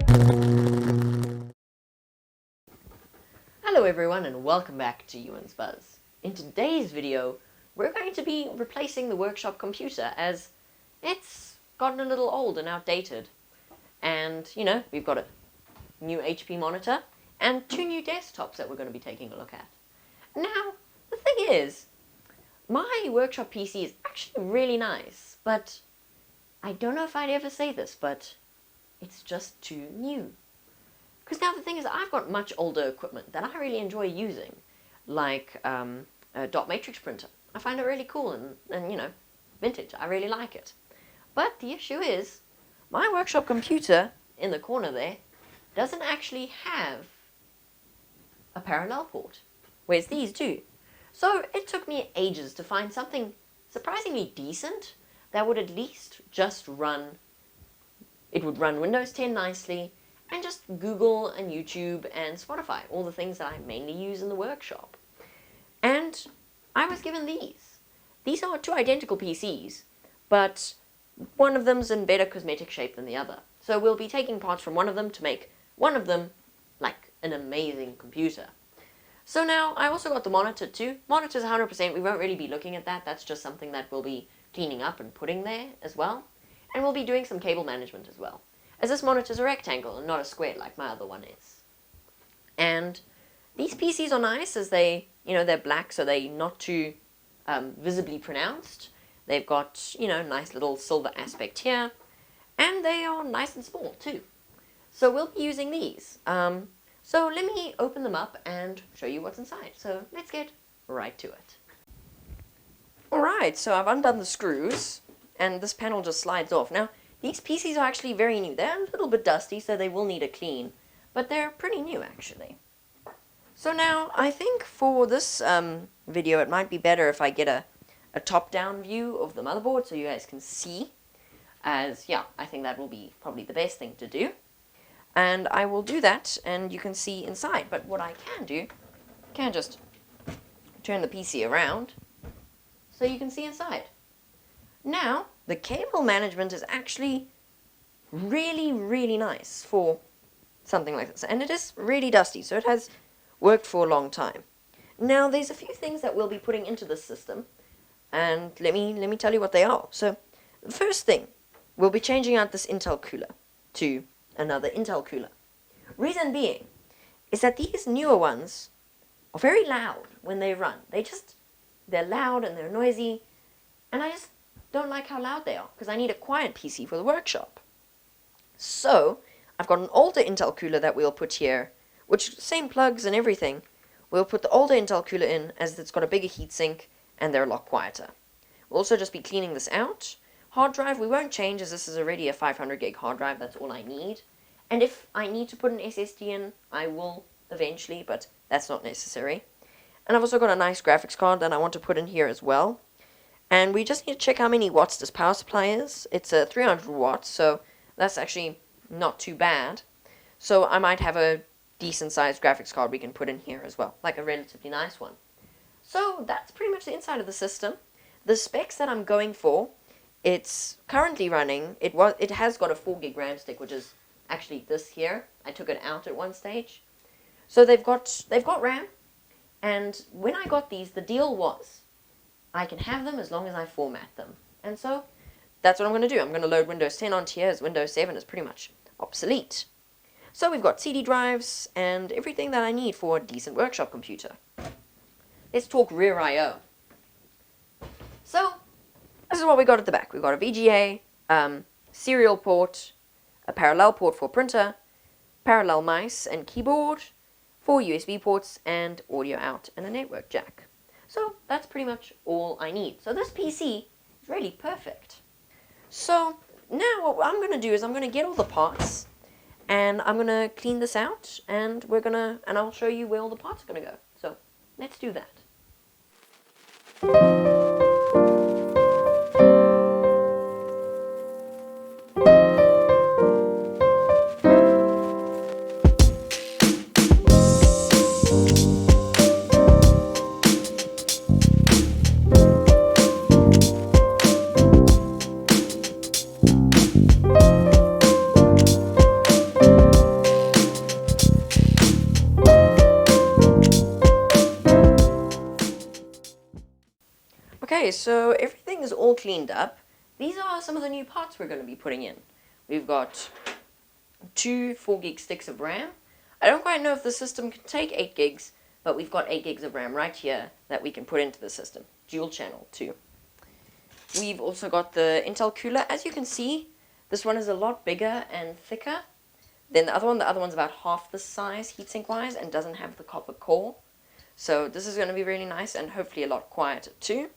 Hello everyone and welcome back to Ewan's Buzz. In today's video, we're going to be replacing the workshop computer as it's gotten a little old and outdated. And, you know, we've got a new HP monitor and 2 new desktops that we're going to be taking a look at. Now, the thing is, my workshop PC is actually really nice, but I don't know if I'd ever say this, but it's just too new. Because now the thing is, I've got much older equipment that I really enjoy using, like a dot matrix printer. I find it really cool and, you know, vintage. I really like it. But the issue is, my workshop computer in the corner there doesn't actually have a parallel port, whereas these do. So it took me ages to find something surprisingly decent that would at least just run, it would run Windows 10 nicely, and just Google and YouTube and Spotify, all the things that I mainly use in the workshop. And I was given these. These are 2 identical PCs, but one of them's in better cosmetic shape than the other. So we'll be taking parts from one of them to make one of them like an amazing computer. So now I also got the monitor too. Monitor's 100%, we won't really be looking at that. That's just something that we'll be cleaning up and putting there as well. And we'll be doing some cable management as well, as this monitor's a rectangle and not a square like my other one is. And these PCs are nice as they, you know, they're black, so they're not too visibly pronounced. They've got, you know, nice little silver aspect here, and they are nice and small too. So we'll be using these. So let me open them up and show you what's inside. So let's get right to it. Alright, so I've undone the screws, and this panel just slides off. Now, these PCs are actually very new. They're a little bit dusty, so they will need a clean, but they're pretty new actually. So now, I think for this video, it might be better if I get a top-down view of the motherboard so you guys can see, as, yeah, I think that will be probably the best thing to do. And I will do that, and you can see inside. But what I can do, I can just turn the PC around so you can see inside. Now, the cable management is actually really, really nice for something like this. And it is really dusty, so it has worked for a long time. Now, there's a few things that we'll be putting into this system, and let me tell you what they are. So, the first thing, we'll be changing out this Intel cooler to another Intel cooler. Reason being is that these newer ones are very loud when they run. They're loud and they're noisy, and I just don't like how loud they are, because I need a quiet PC for the workshop. So, I've got an older Intel cooler that we'll put here, which, same plugs and everything. We'll put the older Intel cooler in, as it's got a bigger heatsink, and they're a lot quieter. We'll also just be cleaning this out. Hard drive we won't change, as this is already a 500 gig hard drive, that's all I need. And if I need to put an SSD in, I will eventually, but that's not necessary. And I've also got a nice graphics card that I want to put in here as well. And we just need to check how many watts this power supply is. It's a 300 watts, so that's actually not too bad. So I might have a decent sized graphics card we can put in here as well, like a relatively nice one. So that's pretty much the inside of the system. The specs that I'm going for, it's currently running, it has got a 4 gig RAM stick, which is actually this here. I took it out at one stage. So they've got RAM, and when I got these, the deal was I can have them as long as I format them. And so that's what I'm going to do. I'm going to load Windows 10 onto here, as Windows 7 is pretty much obsolete. So we've got CD drives and everything that I need for a decent workshop computer. Let's talk rear I/O. So this is what we got at the back. We've got a VGA, serial port, a parallel port for printer, parallel mice and keyboard, 4 USB ports, and audio out, and a network jack. So that's pretty much all I need. So this PC is really perfect. So now what I'm going to do is I'm going to get all the parts, and I'm going to clean this out, and I'll show you where all the parts are going to go. So let's do that. Okay, so everything is all cleaned up. These are some of the new parts we're going to be putting in. We've got 2 4-gig sticks of RAM. I don't quite know if the system can take 8 gigs, but we've got 8 gigs of RAM right here that we can put into the system. Dual channel too. We've also got the Intel cooler. As you can see, this one is a lot bigger and thicker than the other one. The other one's about half the size heatsink-wise and doesn't have the copper core. So this is going to be really nice and hopefully a lot quieter too.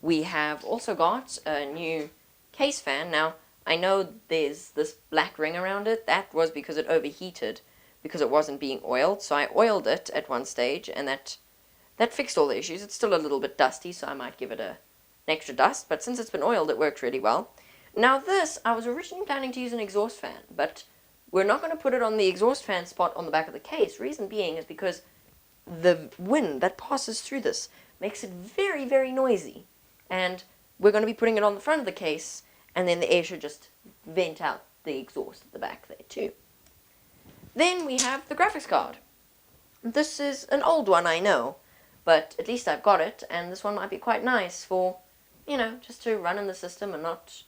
We have also got a new case fan. Now, I know there's this black ring around it. That was because it overheated because it wasn't being oiled. So I oiled it at one stage and that fixed all the issues. It's still a little bit dusty, so I might give it an extra dust. But since it's been oiled, it worked really well. Now this, I was originally planning to use an exhaust fan, but we're not going to put it on the exhaust fan spot on the back of the case. Reason being is because the wind that passes through this makes it very, very noisy. And we're going to be putting it on the front of the case, and then the air should just vent out the exhaust at the back there too. Then we have the graphics card. This is an old one, I know, but at least I've got it, and this one might be quite nice for, you know, just to run in the system and not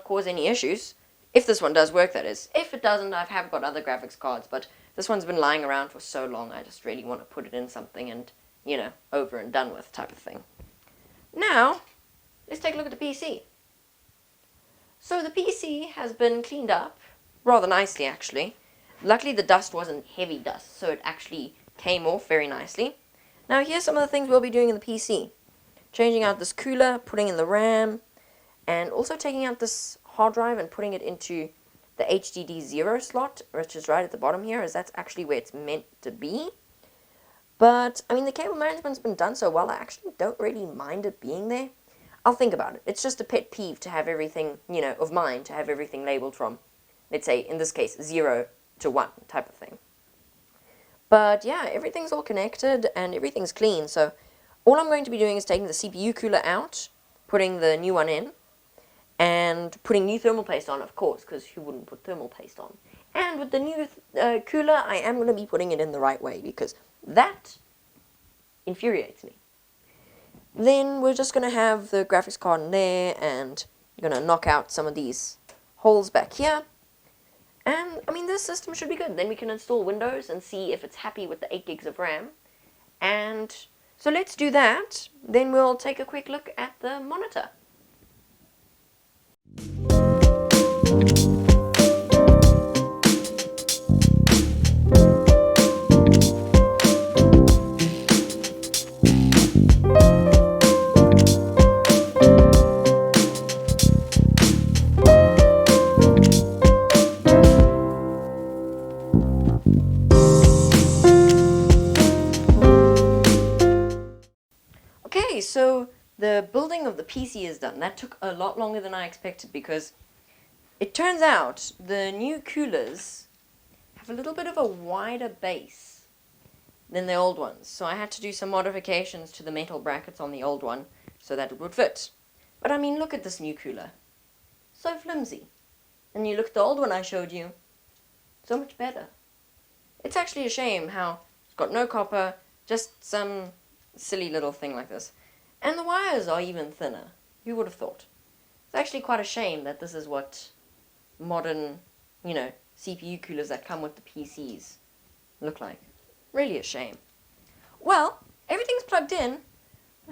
cause any issues. If this one does work, that is. If it doesn't, I have got other graphics cards, but this one's been lying around for so long, I just really want to put it in something and, you know, over and done with type of thing. Now, let's take a look at the PC. So the PC has been cleaned up rather nicely, actually. Luckily, the dust wasn't heavy dust, so it actually came off very nicely. Now, here's some of the things we'll be doing in the PC. Changing out this cooler, putting in the RAM, and also taking out this hard drive and putting it into the HDD 0 slot, which is right at the bottom here, as that's actually where it's meant to be. But, I mean, the cable management's been done so well, I actually don't really mind it being there. I'll think about it. It's just a pet peeve to have everything, you know, of mine, to have everything labeled from, let's say, in this case, 0 to 1 type of thing. But, yeah, everything's all connected and everything's clean, so all I'm going to be doing is taking the CPU cooler out, putting the new one in, and putting new thermal paste on, of course, because who wouldn't put thermal paste on? And with the new cooler, I am going to be putting it in the right way, because that infuriates me. Then we're just going to have the graphics card in there, and I'm going to knock out some of these holes back here. And, I mean, this system should be good. Then we can install Windows and see if it's happy with the 8 gigs of RAM. And so let's do that. Then we'll take a quick look at the monitor. Okay, so the building of the PC is done. That took a lot longer than I expected because it turns out the new coolers have a little bit of a wider base than the old ones. So I had to do some modifications to the metal brackets on the old one so that it would fit. But I mean, look at this new cooler. So flimsy. And you look at the old one I showed you, so much better. It's actually a shame how it's got no copper, just some silly little thing like this. And the wires are even thinner. Who would have thought? It's actually quite a shame that this is what modern, you know, CPU coolers that come with the PCs look like. Really a shame. Well, everything's plugged in.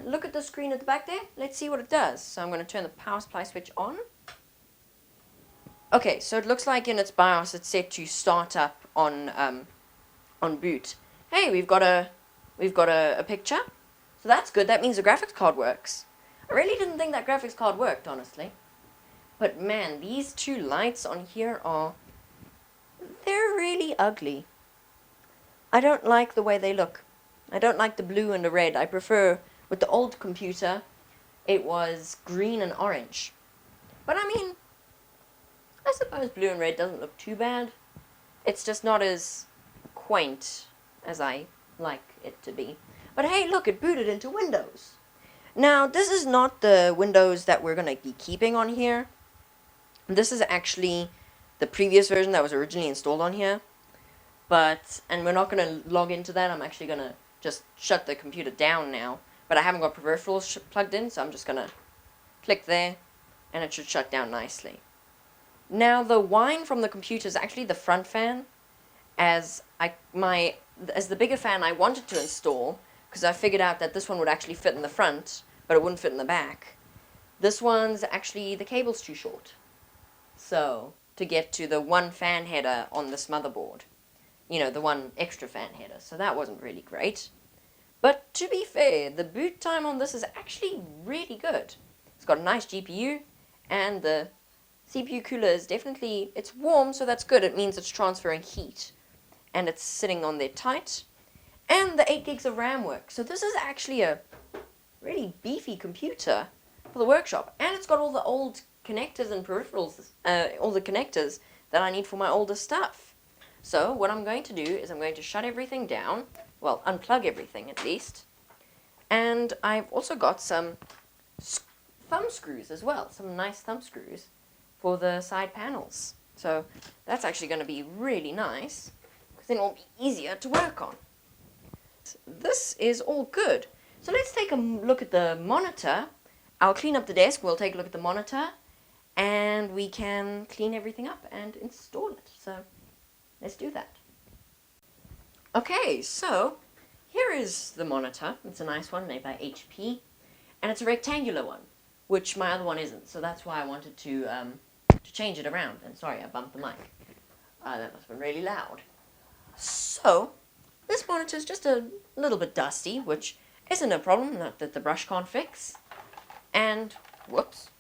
Look at the screen at the back there. Let's see what it does. So I'm going to turn the power supply switch on. Okay, so it looks like in its BIOS it's set to start up on boot. Hey, we've got a picture. So that's good. That means the graphics card works. I really didn't think that graphics card worked, honestly. But man, these two lights on here they're really ugly. I don't like the way they look. I don't like the blue and the red. I prefer, with the old computer, it was green and orange. But I mean, I suppose blue and red doesn't look too bad. It's just not as quaint as I like it to be. But hey, look, it booted into Windows. Now, this is not the Windows that we're going to be keeping on here. This is actually the previous version that was originally installed on here. And we're not going to log into that. I'm actually going to just shut the computer down now. but I haven't got peripherals plugged in, so I'm just going to click there, and it should shut down nicely. Now, the whine from the computer is actually the front fan, as the bigger fan I wanted to install, because I figured out that this one would actually fit in the front, but it wouldn't fit in the back. This one's actually, the cable's too short. So, to get to the one fan header on this motherboard. You know, the one extra fan header. So that wasn't really great. But to be fair, the boot time on this is actually really good. It's got a nice GPU, and the CPU cooler is definitely, it's warm, so that's good. It means it's transferring heat. And it's sitting on there tight. And the 8 gigs of RAM work. So this is actually a really beefy computer for the workshop. And it's got all the old connectors and peripherals, all the connectors that I need for my older stuff. So what I'm going to do is I'm going to shut everything down. Well, unplug everything at least. And I've also got some thumb screws as well. Some nice thumb screws for the side panels. So that's actually going to be really nice, because then it will be easier to work on. This is all good. So let's take a look at the monitor. I'll clean up the desk, we'll take a look at the monitor, and we can clean everything up and install it. So let's do that. Okay, so here is the monitor. It's a nice one made by HP, and it's a rectangular one, which my other one isn't. So that's why I wanted to change it around. And sorry, I bumped the mic. That must have been really loud. So this monitor is just a little bit dusty, which isn't a problem, not that the brush can't fix. And whoops.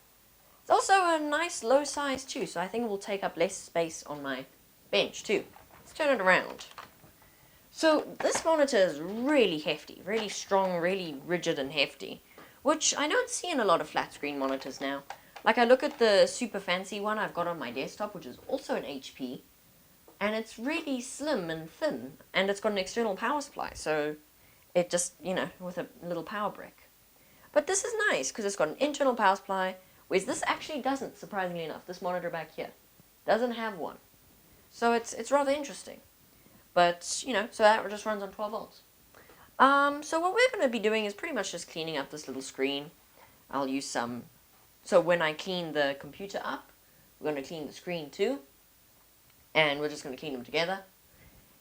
It's also a nice low size too, so I think it will take up less space on my bench too. Let's turn it around. So this monitor is really hefty, really strong, really rigid and hefty, which I don't see in a lot of flat screen monitors now. Like, I look at the super fancy one I've got on my desktop, which is also an HP, and it's really slim and thin, and it's got an external power supply, so it just, you know, with a little power brick. But this is nice, because it's got an internal power supply, whereas this actually doesn't, surprisingly enough. This monitor back here doesn't have one. So it's rather interesting. But, you know, so that just runs on 12 volts. So what we're going to be doing is pretty much just cleaning up this little screen. I'll use some... So when I clean the computer up, we're going to clean the screen too. And we're just going to clean them together.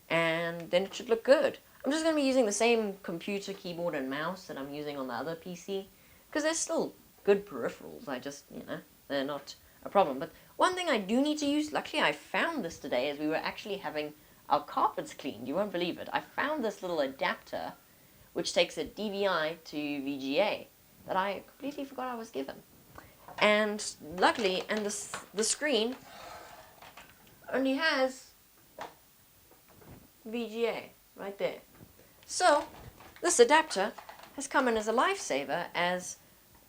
And then it should look good. I'm just going to be using the same computer, keyboard, and mouse that I'm using on the other PC. Because they're still good peripherals. I just, you know, they're not a problem. But one thing I do need to use, luckily I found this today as we were actually having our carpets cleaned. You won't believe it. I found this little adapter which takes a DVI to VGA that I completely forgot I was given. And luckily, and the screen only has VGA right there. So this adapter has come in as a lifesaver, as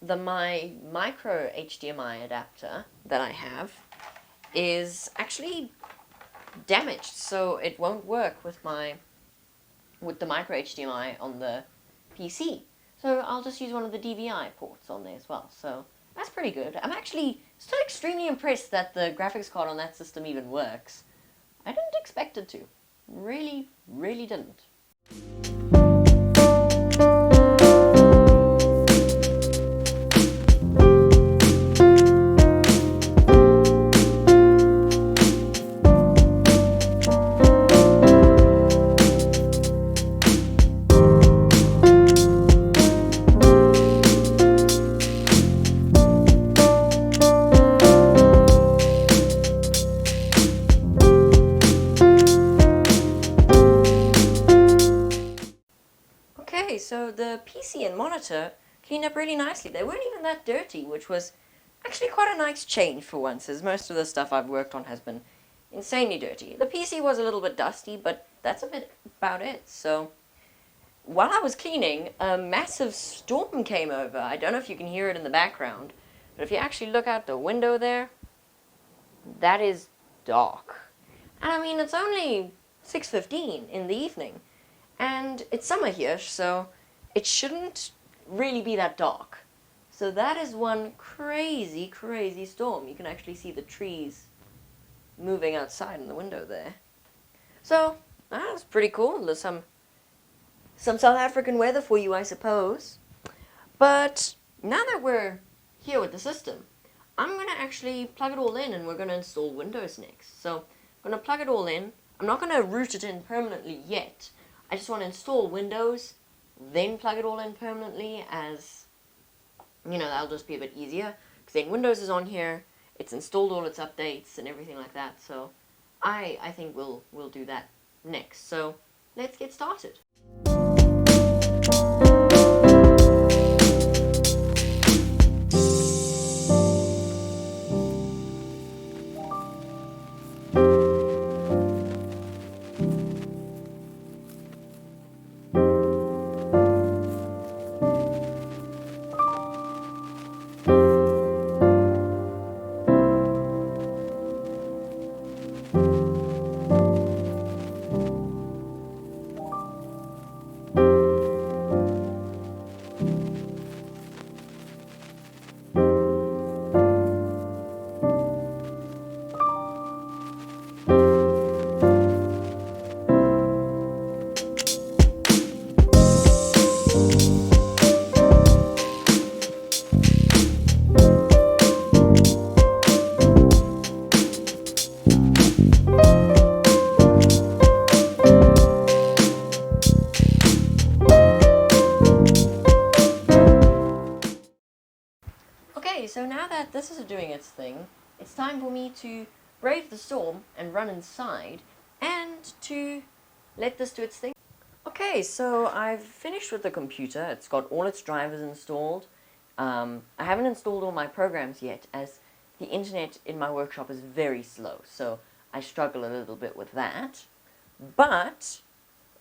my micro HDMI adapter that I have is actually damaged, so it won't work with the micro HDMI on the PC. So I'll just use one of the DVI ports on there as well. So that's pretty good. I'm actually still extremely impressed that the graphics card on that system even works. I didn't expect it to. Really, really didn't. So the PC and monitor cleaned up really nicely. They weren't even that dirty, which was actually quite a nice change for once, as most of the stuff I've worked on has been insanely dirty. The PC was a little bit dusty, but that's a bit about it. So while I was cleaning, a massive storm came over. I don't know if you can hear it in the background, but if you actually look out the window there, that is dark. And I mean, it's only 6:15 in the evening. And it's summer here, so it shouldn't really be that dark. So that is one crazy, crazy storm. You can actually see the trees moving outside in the window there. So that's pretty cool. There's some South African weather for you, I suppose. But now that we're here with the system, I'm going to actually plug it all in and we're going to install Windows next. So I'm going to plug it all in. I'm not going to root it in permanently yet. I just want to install Windows, then plug it all in permanently, as, you know, that'll just be a bit easier. Because then Windows is on here, it's installed all its updates and everything like that. So I think we'll do that next. So let's get started. Okay, so now that this is doing its thing, it's time for me to brave the storm and run inside and to let this do its thing. Okay, so I've finished with the computer. It's got all its drivers installed. I haven't installed all my programs yet, as the internet in my workshop is very slow, so I struggle a little bit with that. But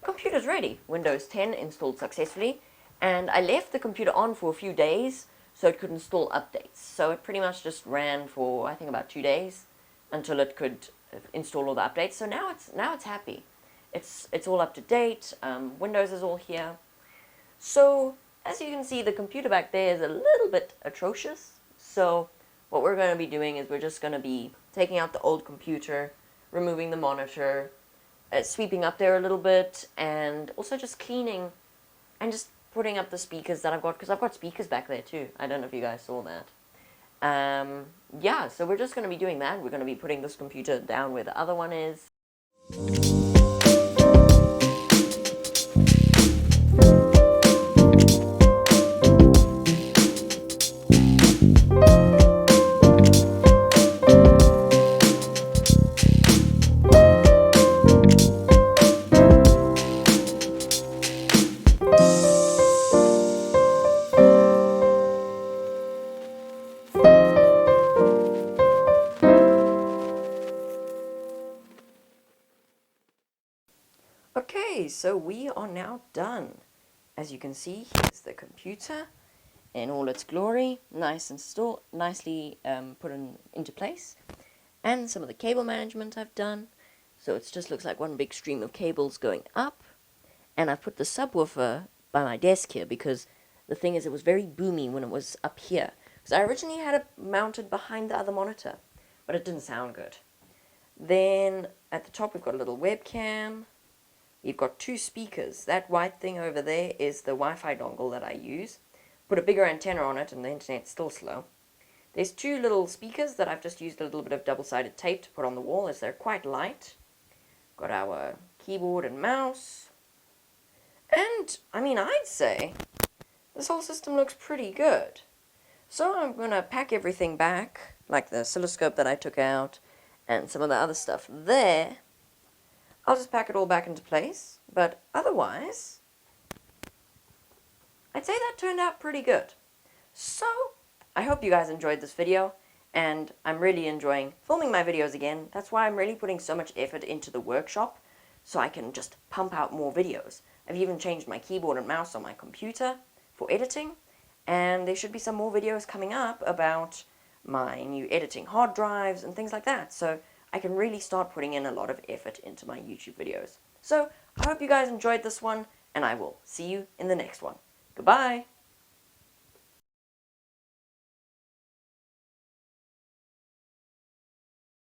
the computer's ready. Windows 10 installed successfully, and I left the computer on for a few days so it could install updates. So it pretty much just ran for, I think, about 2 days until it could install all the updates. So now it's happy. It's all up to date. Windows is all here. So as you can see, the computer back there is a little bit atrocious. So what we're going to be doing is we're just going to be taking out the old computer, removing the monitor, sweeping up there a little bit, and also just cleaning and just putting up the speakers that I've got, because I've got speakers back there too. I don't know if you guys saw that. Yeah, so we're just going to be doing that. We're going to be putting this computer down where the other one is. Okay, so we are now done. As you can see, here's the computer in all its glory, nicely put into place. And some of the cable management I've done, so it just looks like one big stream of cables going up. And I've put the subwoofer by my desk here because the thing is, it was very boomy when it was up here. Because I originally had it mounted behind the other monitor, but it didn't sound good. Then at the top we've got a little webcam. You've got 2 speakers. That white thing over there is the Wi-Fi dongle that I use. Put a bigger antenna on it and the internet's still slow. There's 2 little speakers that I've just used a little bit of double-sided tape to put on the wall, as they're quite light. Got our keyboard and mouse. And, I mean, I'd say this whole system looks pretty good. So I'm going to pack everything back, like the oscilloscope that I took out and some of the other stuff there. I'll just pack it all back into place, but otherwise, I'd say that turned out pretty good. So, I hope you guys enjoyed this video, and I'm really enjoying filming my videos again. That's why I'm really putting so much effort into the workshop, so I can just pump out more videos. I've even changed my keyboard and mouse on my computer for editing, and there should be some more videos coming up about my new editing hard drives and things like that. So I can really start putting in a lot of effort into my YouTube videos. So, I hope you guys enjoyed this one, and I will see you in the next one. Goodbye!